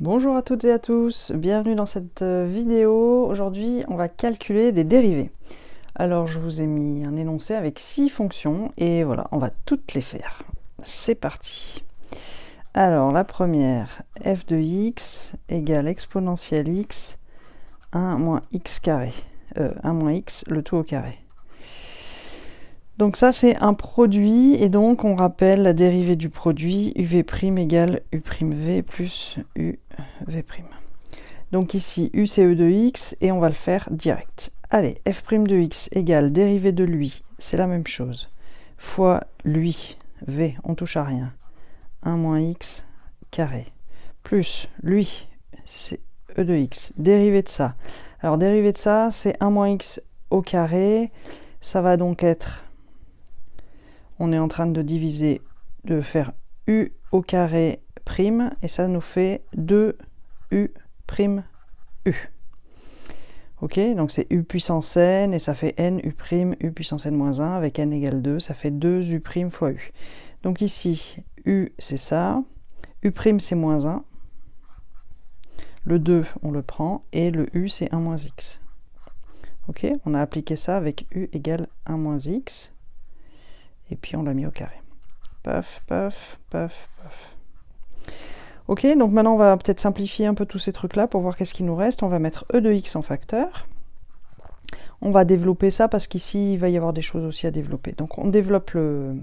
Bonjour à toutes et à tous, bienvenue dans cette vidéo. Aujourd'hui, on va calculer des dérivées. Alors, je vous ai mis un énoncé avec 6 fonctions et voilà, on va toutes les faire. C'est parti. Alors, la première, f de x égale exponentielle x 1 moins x carré. 1 moins x, le tout au carré. Donc ça, c'est un produit, et donc on rappelle la dérivée du produit, uv' égale u'v plus uv'. Donc ici, u c'est e de x, et on va le faire direct. Allez, f' de x égale dérivée de lui, c'est la même chose, fois lui, v, on touche à rien, 1 moins x carré, plus lui, c'est e de x, dérivée de ça. Alors dérivée de ça, c'est 1 moins x au carré, ça va donc être... On est en train de diviser, de faire u au carré prime, et ça nous fait 2u prime u. Ok, donc c'est u puissance n, et ça fait n u prime u puissance n moins 1, avec n égale 2, ça fait 2u prime fois u. Donc ici, u c'est ça, u prime c'est moins 1, le 2 on le prend, et le u c'est 1 moins x. Ok, on a appliqué ça avec u égale 1 moins x, et puis on l'a mis au carré. Paf, paf, paf, paf. Ok, donc maintenant on va peut-être simplifier un peu tous ces trucs-là pour voir qu'est-ce qu'il nous reste. On va mettre e de x en facteur. On va développer ça parce qu'ici il va y avoir des choses aussi à développer. Donc on développe le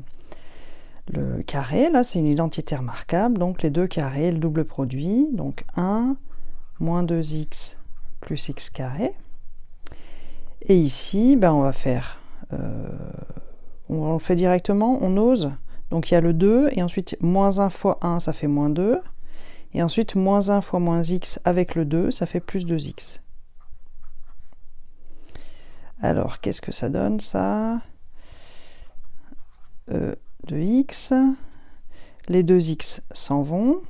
carré, là c'est une identité remarquable, donc les deux carrés, le double produit, donc 1 moins 2x plus x carré. Et ici, ben, on va faire, on le fait directement, on ose, donc il y a le 2, et ensuite moins 1 fois 1, ça fait moins 2, et ensuite moins 1 fois moins x avec le 2, ça fait plus 2x. Alors, qu'est-ce que ça donne, ça? E de x, les deux x s'en vont,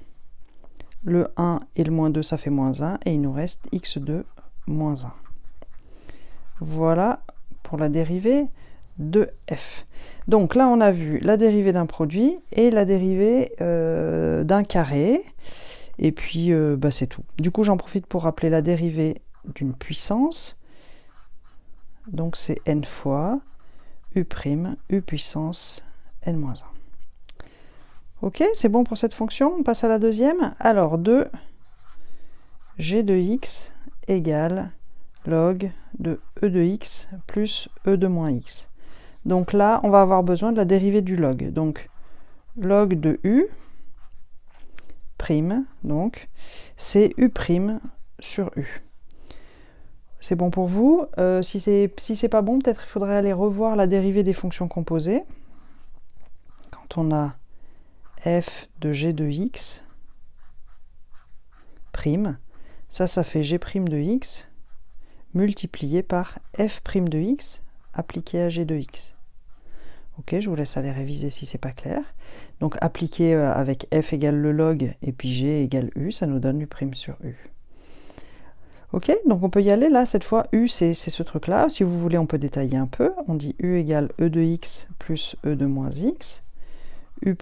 le 1 et le moins 2, ça fait moins 1, et il nous reste x2 moins 1. Voilà pour la dérivée de f. Donc là, on a vu la dérivée d'un produit et la dérivée d'un carré. Et puis, bah, c'est tout. Du coup, j'en profite pour rappeler la dérivée d'une puissance. Donc, c'est n fois u' u puissance n-1. Ok, c'est bon pour cette fonction. On passe à la deuxième. Alors, 2 g de x égale log de e de x plus e de moins x. Donc là, on va avoir besoin de la dérivée du log. Donc, log de u, prime, donc, c'est u' sur u. C'est bon pour vous. Si c'est pas bon, peut-être il faudrait aller revoir la dérivée des fonctions composées. Quand on a f de g de x, prime, ça fait g' de x, multiplié par f' de x, appliqué à g de x. Ok, je vous laisse aller réviser si c'est pas clair. Donc appliquer avec f égale le log et puis g égale u, ça nous donne u' sur u. Ok, donc on peut y aller là, cette fois u c'est ce truc là. Si vous voulez on peut détailler un peu. On dit u égale e de x plus e de moins x. U'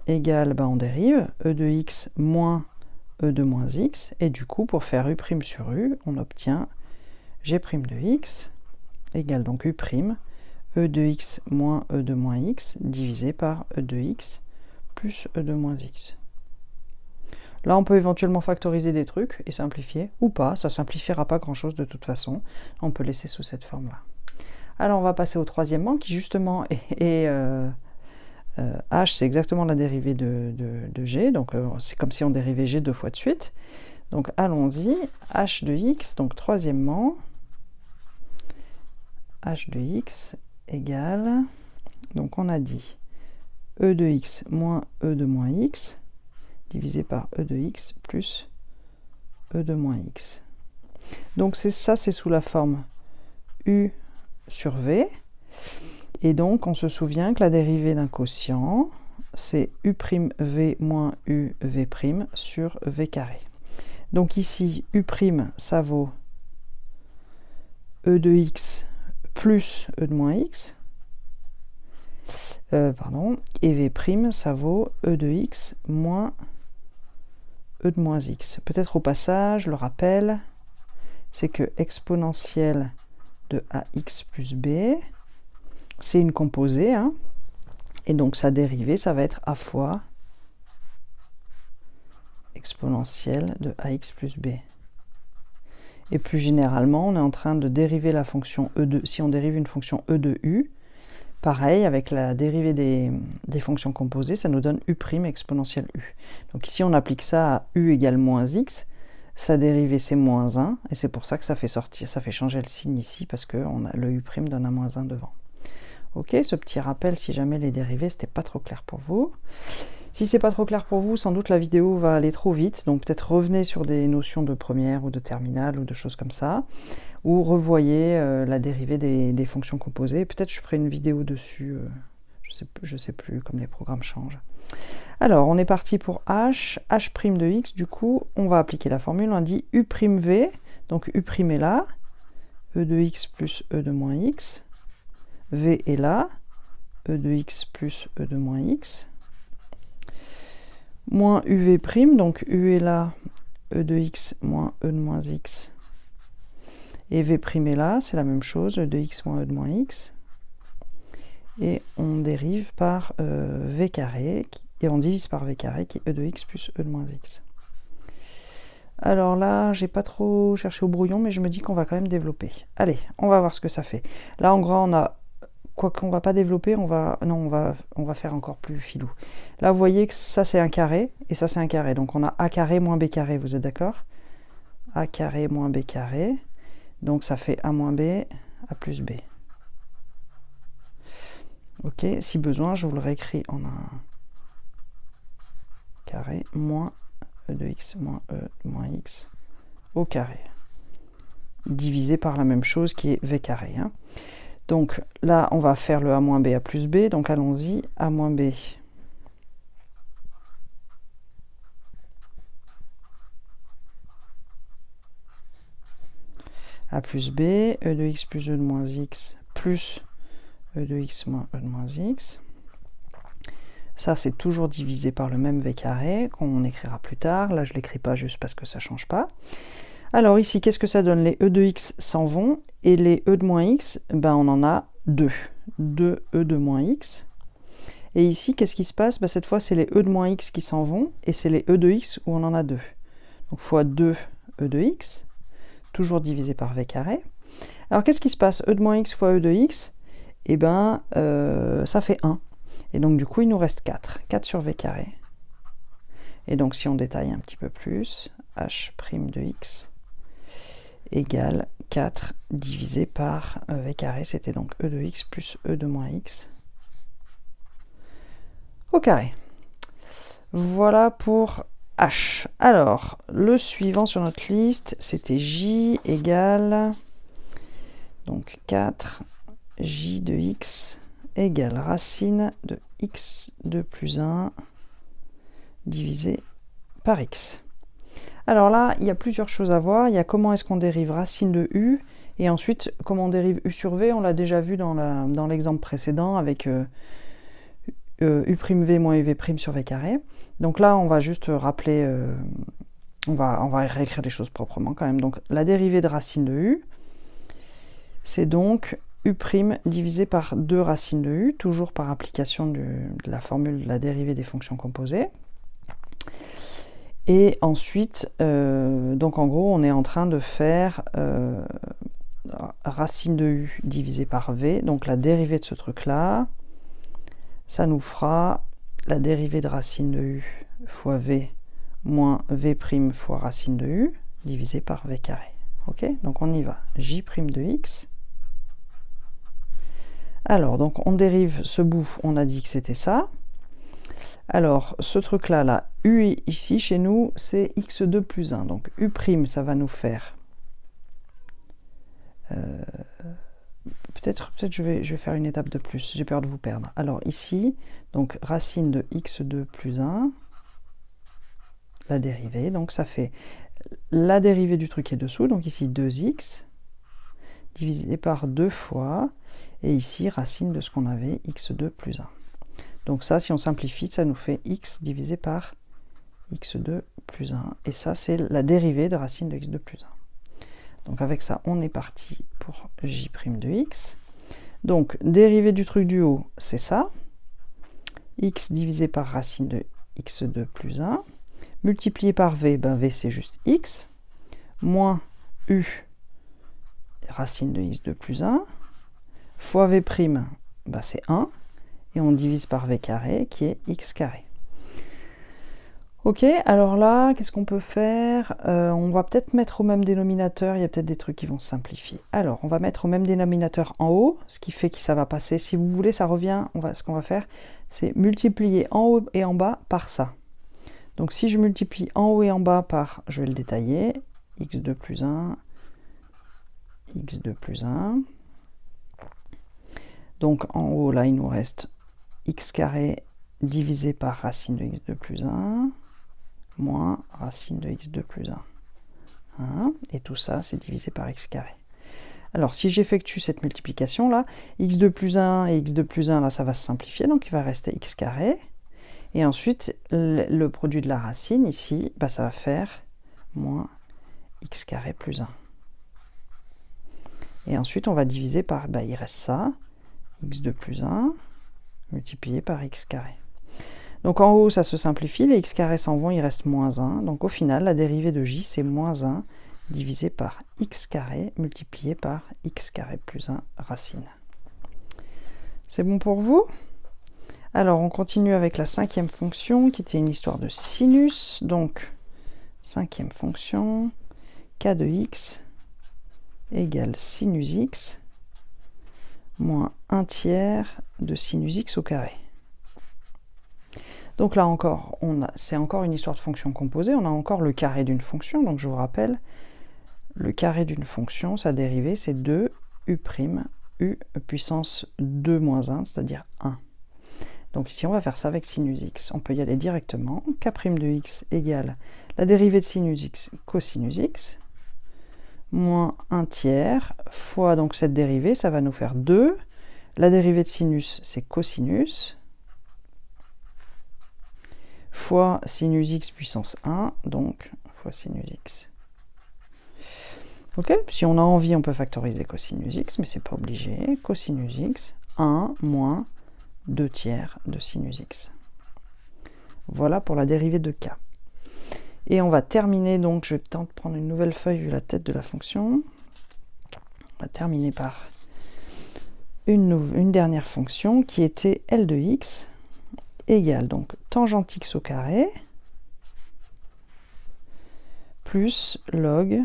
égale, on dérive, e de x moins e de moins x. Et du coup pour faire u' sur u, on obtient g' de x égale donc u', e de x moins e de moins x divisé par e de x plus e de moins x. Là, on peut éventuellement factoriser des trucs et simplifier, ou pas, ça ne simplifiera pas grand-chose de toute façon. On peut laisser sous cette forme-là. Alors, on va passer au troisièmement, qui justement est h, c'est exactement la dérivée de g, donc c'est comme si on dérivait g deux fois de suite. Donc, allons-y, h de x, donc troisièmement, h de x égale, donc on a dit e de x moins e de moins x, divisé par e de x plus e de moins x. Donc ça, c'est sous la forme u sur v. Et donc, on se souvient que la dérivée d'un quotient, c'est u'v moins uv' sur v carré. Donc ici, u', ça vaut e de x plus e de moins x. Et v', ça vaut e de x moins e de moins x. Peut-être au passage, le rappel, c'est que exponentielle de ax plus b, c'est une composée, hein, et donc sa dérivée, ça va être a fois exponentielle de ax plus b. Et plus généralement, on est en train de dériver la fonction e de, si on dérive une fonction e de u, pareil, avec la dérivée des fonctions composées, ça nous donne u' exponentielle u. Donc ici, on applique ça à u égale moins x, sa dérivée c'est moins 1, et c'est pour ça que ça fait sortir, ça fait changer le signe ici, parce que le u' donne un moins 1 devant. Ok, ce petit rappel, si jamais les dérivées, c'était pas trop clair pour vous. Si c'est pas trop clair pour vous, sans doute la vidéo va aller trop vite, donc peut-être revenez sur des notions de première ou de terminale ou de choses comme ça, ou revoyez la dérivée des fonctions composées. Peut-être je ferai une vidéo dessus, je sais plus, comme les programmes changent. Alors, on est parti pour h' de x, du coup, on va appliquer la formule, on dit u'v, donc u' est là, e de x plus e de moins x, v est là, e de x plus e de moins x, moins uv', donc u est là, e de x moins e de moins x, et v' est là, c'est la même chose, e de x moins e de moins x, et on dérive par v carré, et on divise par v carré, qui est e de x plus e de moins x. Alors là, j'ai pas trop cherché au brouillon, mais je me dis qu'on va quand même développer. Allez, on va voir ce que ça fait. Là, en gros, on a... Quoi qu'on va pas développer, on va faire encore plus filou. Là, vous voyez que ça, c'est un carré, et ça, c'est un carré. Donc, on a a carré moins b carré, vous êtes d'accord? A carré moins b carré. Donc, ça fait a moins b, a plus b. Ok, si besoin, je vous le réécris en un carré moins e de x moins e de moins x au carré. Divisé par la même chose qui est v carré. Hein. Donc là, on va faire le a moins b, a plus b. Donc allons-y, a moins b. A plus b, e de x plus e de moins x, plus e de x moins e de moins x. Ça, c'est toujours divisé par le même v carré, qu'on écrira plus tard. Là, je ne l'écris pas juste parce que ça ne change pas. Alors ici, qu'est-ce que ça donne? Les e de x s'en vont, et les e de moins x, ben, on en a 2. 2 e de moins x. Et ici, qu'est-ce qui se passe? Ben, cette fois, c'est les e de moins x qui s'en vont, et c'est les e de x où on en a 2. Donc, fois 2 e de x, toujours divisé par v carré. Alors, qu'est-ce qui se passe? E de moins x fois e de x, eh ben, ça fait 1. Et donc, du coup, il nous reste 4. 4 sur v carré. Et donc, si on détaille un petit peu plus, h' de x égale 4 divisé par v carré, c'était donc e de x plus e de moins x au carré. Voilà pour h. Alors, le suivant sur notre liste, c'était j égale donc 4 j de x égale racine de x2 plus 1 divisé par x. Alors là, il y a plusieurs choses à voir. Il y a comment est-ce qu'on dérive racine de u, et ensuite comment on dérive u sur v. On l'a déjà vu dans l'exemple précédent avec u'v moins uv' sur v carré. Donc là, on va juste rappeler, on va réécrire les choses proprement quand même. Donc la dérivée de racine de u, c'est donc u' divisé par 2 racines de u, toujours par application de la formule de la dérivée des fonctions composées. Et ensuite, donc en gros, on est en train de faire racine de u divisé par v, donc la dérivée de ce truc-là, ça nous fera la dérivée de racine de u fois v moins v' fois racine de u divisé par v carré. Ok, donc on y va. J' de x. Alors, donc on dérive ce bout, on a dit que c'était ça. Alors, ce truc-là, là, u ici, chez nous, c'est x2 plus 1. Donc, u', ça va nous faire... Peut-être je vais faire une étape de plus, j'ai peur de vous perdre. Alors, ici, donc, racine de x2 plus 1, la dérivée, donc ça fait la dérivée du truc qui est dessous, donc ici 2x, divisé par 2 fois, et ici, racine de ce qu'on avait, x2 plus 1. Donc ça, si on simplifie, ça nous fait x divisé par x2 plus 1. Et ça, c'est la dérivée de racine de x2 plus 1. Donc avec ça, on est parti pour j' de x. Donc, dérivée du truc du haut, c'est ça. X divisé par racine de x2 plus 1. Multiplié par v, ben v c'est juste x. Moins u, racine de x2 plus 1. Fois v', ben c'est 1. Et on divise par v carré, qui est x carré. Ok, alors là, qu'est-ce qu'on peut faire? On va peut-être mettre au même dénominateur, il y a peut-être des trucs qui vont se simplifier. Alors, on va mettre au même dénominateur en haut, ce qui fait que ça va passer. Si vous voulez, ça revient, ce qu'on va faire, c'est multiplier en haut et en bas par ça. Donc, si je multiplie en haut et en bas par, je vais le détailler, x2 plus 1, x2 plus 1. Donc, en haut, là, il nous reste x carré divisé par racine de x2 plus 1. Moins racine de x2 plus 1. Hein, et tout ça, c'est divisé par x carré. Alors, si j'effectue cette multiplication-là, x2 plus 1 et x2 plus 1, là, ça va se simplifier, donc il va rester x carré. Et ensuite, le produit de la racine, ici, bah, ça va faire moins x carré plus 1. Et ensuite, on va diviser par, bah, il reste ça, x2 plus 1, multiplié par x carré. Donc en haut, ça se simplifie, les x carrés s'en vont, il reste moins 1. Donc au final, la dérivée de j, c'est moins 1 divisé par x carré multiplié par x carré plus 1 racine. C'est bon pour vous? Alors on continue avec la cinquième fonction, qui était une histoire de sinus. Donc, cinquième fonction, k de x égale sinus x moins 1 tiers de sinus x au carré. Donc là encore, c'est encore une histoire de fonction composée, on a encore le carré d'une fonction, donc je vous rappelle, le carré d'une fonction, sa dérivée, c'est 2u', u puissance 2 moins 1, c'est-à-dire 1. Donc ici, on va faire ça avec sinus x. On peut y aller directement. K' de x égale la dérivée de sinus x, cosinus x, moins 1 tiers, fois donc cette dérivée, ça va nous faire 2. La dérivée de sinus, c'est cosinus, fois sinus x puissance 1, donc fois sinus x. Ok, si on a envie, on peut factoriser cosinus x, mais c'est pas obligé. Cosinus x, 1 moins 2 tiers de sinus x. Voilà pour la dérivée de k. Et on va terminer, donc je vais tenter de prendre une nouvelle feuille vu la tête de la fonction. On va terminer par une dernière fonction qui était L de x égale donc tangente x au carré plus log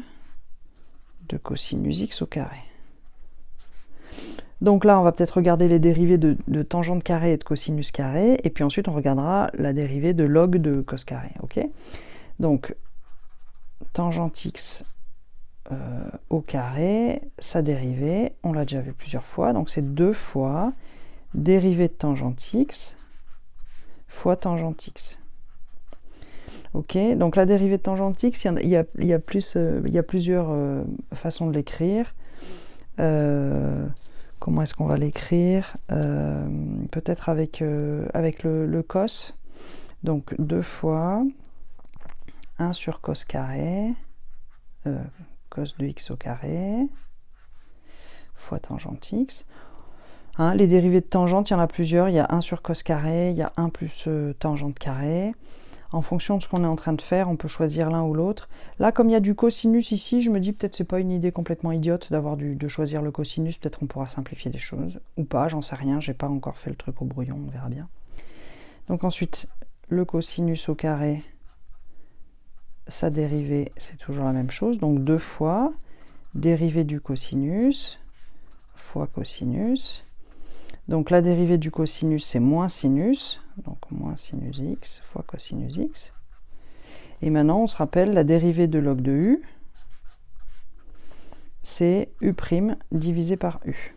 de cosinus x au carré. Donc là, on va peut-être regarder les dérivées de tangente carré et de cosinus carré, et puis ensuite on regardera la dérivée de log de cos carré. Ok, donc tangente x au carré, sa dérivée, on l'a déjà vu plusieurs fois, donc c'est 2 fois dérivée de tangente x fois tangente x. Ok, donc la dérivée de tangente x, il y a plusieurs façons de l'écrire. Comment est-ce qu'on va l'écrire? Peut-être avec le cos. Donc 2 fois 1 sur cos carré, cos de x au carré, fois tangente x. Hein, les dérivées de tangente, il y en a plusieurs. Il y a 1 sur cos carré, il y a 1 plus tangente carré. En fonction de ce qu'on est en train de faire, on peut choisir l'un ou l'autre. Là, comme il y a du cosinus ici, je me dis peut-être c'est pas une idée complètement idiote de choisir le cosinus. Peut-être on pourra simplifier les choses. Ou pas, j'en sais rien. J'ai pas encore fait le truc au brouillon, on verra bien. Donc ensuite, le cosinus au carré, sa dérivée, c'est toujours la même chose. Donc 2 fois dérivée du cosinus fois cosinus. Donc la dérivée du cosinus, c'est moins sinus, donc moins sinus x fois cosinus x. Et maintenant, on se rappelle, la dérivée de log de u, c'est u' divisé par u.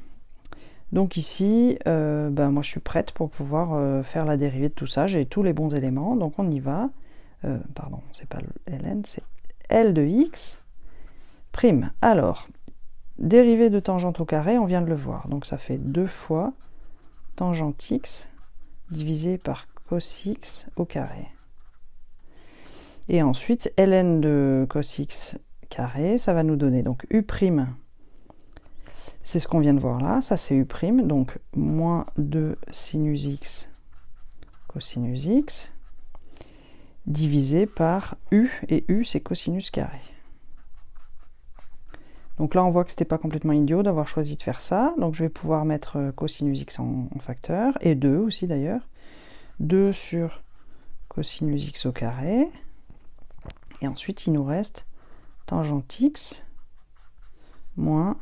Donc ici, moi je suis prête pour pouvoir faire la dérivée de tout ça. J'ai tous les bons éléments, donc on y va. Pardon, c'est pas ln, c'est L de x prime. Alors, dérivée de tangente au carré, on vient de le voir. Donc ça fait 2 fois tangente x divisé par cos x au carré. Et ensuite, ln de cos x carré, ça va nous donner donc u', c'est ce qu'on vient de voir là, ça c'est u', donc moins 2 sinus x cosinus x, divisé par u, et u c'est cosinus carré. Donc là on voit que c'était pas complètement idiot d'avoir choisi de faire ça, donc je vais pouvoir mettre cosinus x en facteur, et 2 aussi d'ailleurs, 2 sur cosinus x au carré, et ensuite il nous reste tangente x moins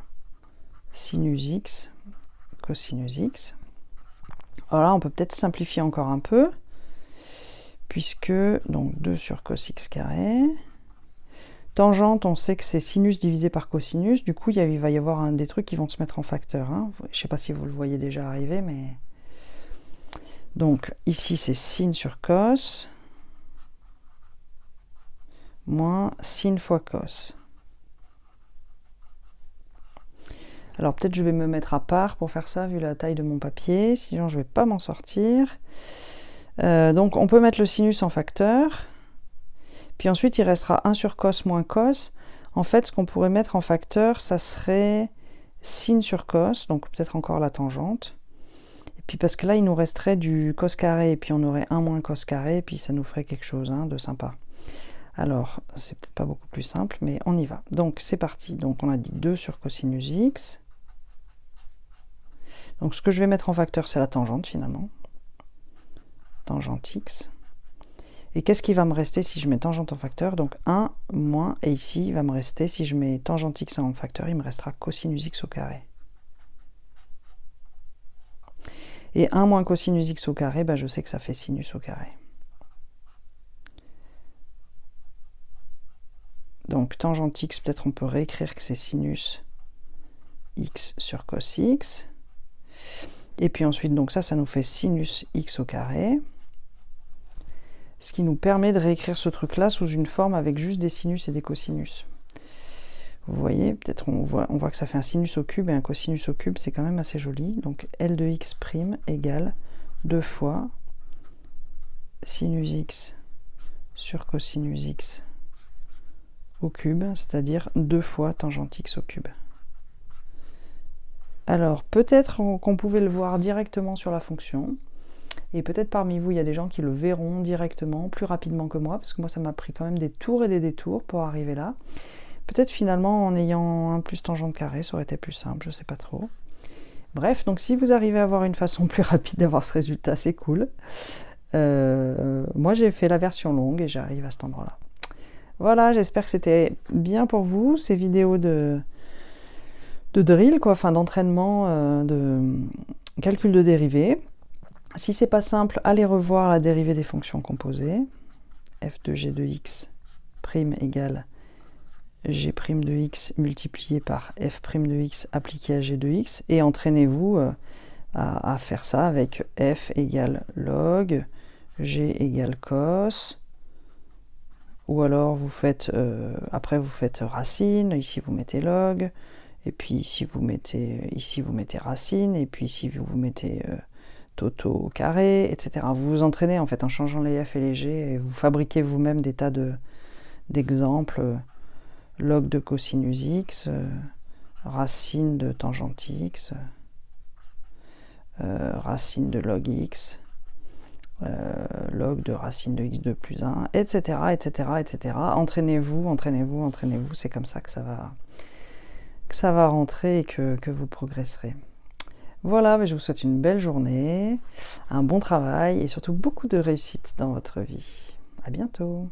sinus x cosinus x. Alors là on peut peut-être simplifier encore un peu, puisque donc 2 sur cos x carré, tangente on sait que c'est sinus divisé par cosinus, du coup il va y avoir des trucs qui vont se mettre en facteur, hein. Je ne sais pas si vous le voyez déjà arriver, mais donc ici c'est sin sur cos moins sin fois cos. Alors peut-être je vais me mettre à part pour faire ça vu la taille de mon papier, sinon je ne vais pas m'en sortir. Donc on peut mettre le sinus en facteur, puis ensuite il restera 1 sur cos moins cos. En fait ce qu'on pourrait mettre en facteur ça serait sin sur cos, donc peut-être encore la tangente. Et puis parce que là il nous resterait du cos carré, et puis on aurait 1 moins cos carré, et puis ça nous ferait quelque chose de sympa. Alors c'est peut-être pas beaucoup plus simple, mais on y va. Donc c'est parti, donc on a dit 2 sur cosinus x. Donc ce que je vais mettre en facteur c'est la tangente finalement. Tangente x. Et qu'est-ce qui va me rester si je mets tangente en facteur? Donc 1 moins, et ici il va me rester, si je mets tangente x en facteur, il me restera cosinus x au carré. Et 1 moins cosinus x au carré, je sais que ça fait sinus au carré. Donc tangente x, peut-être on peut réécrire que c'est sinus x sur cos x. Et puis ensuite, donc ça nous fait sinus x au carré. Ce qui nous permet de réécrire ce truc-là sous une forme avec juste des sinus et des cosinus. Vous voyez, peut-être on voit que ça fait un sinus au cube et un cosinus au cube, c'est quand même assez joli. Donc L de x' égale 2 fois sinus x sur cosinus x au cube, c'est-à-dire 2 fois tangente x au cube. Alors, peut-être qu'on pouvait le voir directement sur la fonction, et peut-être parmi vous, il y a des gens qui le verront directement, plus rapidement que moi, parce que moi, ça m'a pris quand même des tours et des détours pour arriver là. Peut-être finalement, en ayant un plus tangente carré, ça aurait été plus simple, je ne sais pas trop. Bref, donc si vous arrivez à avoir une façon plus rapide d'avoir ce résultat, c'est cool. Moi, j'ai fait la version longue et j'arrive à cet endroit-là. Voilà, j'espère que c'était bien pour vous, ces vidéos de drill, enfin d'entraînement, de calcul de dérivée. Si c'est pas simple, allez revoir la dérivée des fonctions composées. f de g de x' égale g' de x multiplié par f' de x appliqué à g de x, et entraînez-vous à faire ça avec f égale log, g égale cos, ou alors vous faites, après vous faites racine, ici vous mettez log, et puis ici vous mettez racine, et puis ici vous mettez toto au carré, etc. Vous vous entraînez en fait en changeant les f et les g, et vous fabriquez vous-même des tas d'exemples, log de cosinus x, racine de tangente x, racine de log x, log de racine de x2 plus 1, etc., etc., etc. Entraînez-vous, entraînez-vous, entraînez-vous, c'est comme ça que ça va rentrer et que vous progresserez. Voilà, je vous souhaite une belle journée, un bon travail et surtout beaucoup de réussite dans votre vie. À bientôt.